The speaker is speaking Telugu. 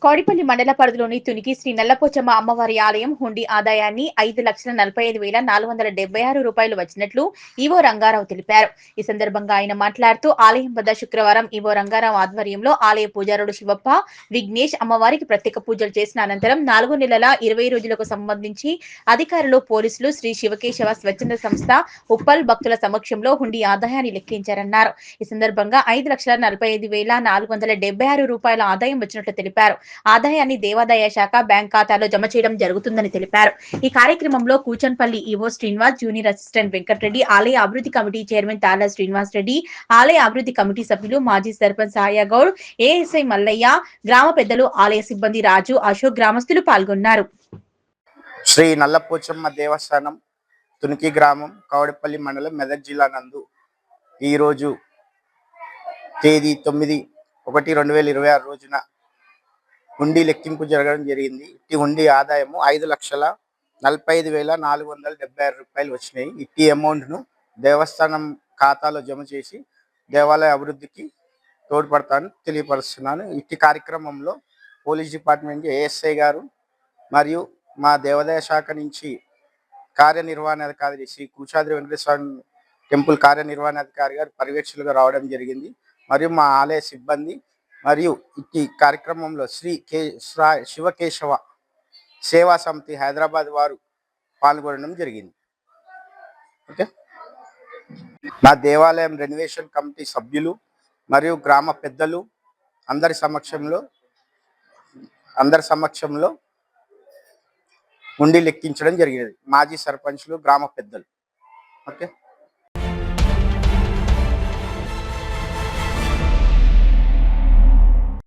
కోడిపల్లి మండల పరిధిలోని తునికి శ్రీ నల్లపోచమ్మ అమ్మవారి ఆలయం హుండీ ఆదాయాన్ని 5,45,476 రూపాయలు వచ్చినట్లు ఈవో రంగారావు తెలిపారు. ఈ సందర్భంగా ఆయన మాట్లాడుతూ ఆలయం వద్ద శుక్రవారం ఈవో రంగారావు ఆధ్వర్యంలో ఆలయ పూజారుడు శివప్ప, విఘ్నేష్ అమ్మవారికి ప్రత్యేక పూజలు చేసిన అనంతరం 4 నెలల 20 రోజులకు సంబంధించి అధికారులు, పోలీసులు, శ్రీ శివకేశవ స్వచ్ఛంద సంస్థ ఉప్పల్ భక్తుల సమక్షంలో హుండీ ఆదాయాన్ని లెక్కించారన్నారు. ఈ సందర్భంగా 5,45,476 రూపాయల ఆదాయం వచ్చినట్లు తెలిపారు. ఆదాయాన్ని దేవాదాయ శాఖ బ్యాంక్ ఖాతాలో జమ చేయడం జరుగుతుందని తెలిపారు. ఈ కార్యక్రమంలో Kuchanpalli EO Srinivas, junior assistant Venkatareddy, ఆలయ అభివృద్ధి కమిటీ చైర్మన్ తాళ్ల శ్రీనివాస్ రెడ్డి, ఆలయ అభివృద్ధి కమిటీ సభ్యులు, మాజీ సర్పంచ్ సాయగౌడ్, ఏఎస్ఐ మల్లయ్య, గ్రామ పెద్దలు, ఆలయ సిబ్బంది రాజు, అశోక్, గ్రామస్తులు పాల్గొన్నారు. శ్రీ నల్లపోచమ్మ దేవస్థానం తునికి గ్రామం కౌడపల్లి మండలం మెదక్ జిల్లా నందు ఈరోజు తేదీ 9/1/2026 రోజున హుండీ లెక్కింపు జరగడం జరిగింది. ఇట్టి హుండీ ఆదాయము 5,45,476 రూపాయలు వచ్చినాయి. ఇట్టి అమౌంట్ను దేవస్థానం ఖాతాలో జమ చేసి దేవాలయ అభివృద్ధికి తోడ్పడతానని తెలియపరుస్తున్నాను. ఇట్టి కార్యక్రమంలో పోలీస్ డిపార్ట్మెంట్ ఏఎస్ఐ గారు మరియు మా దేవాదాయ శాఖ నుంచి కార్యనిర్వహణాధికారి శ్రీ కూచాద్రి వెంకటేశ్వర టెంపుల్ కార్యనిర్వహణాధికారి గారు పర్యవేక్షకులుగా రావడం జరిగింది. మరియు మా ఆలయ సిబ్బంది మరియు ఈ కార్యక్రమంలో శ్రీ శివకేశవ సేవా సమితి హైదరాబాద్ వారు పాల్గొనడం జరిగింది. ఓకే, నా దేవాలయం రెనోవేషన్ కమిటీ సభ్యులు మరియు గ్రామ పెద్దలు అందరి సమక్షంలో హుండీ లెక్కించడం జరిగినది. మాజీ సర్పంచ్లు, గ్రామ పెద్దలు. ఓకే.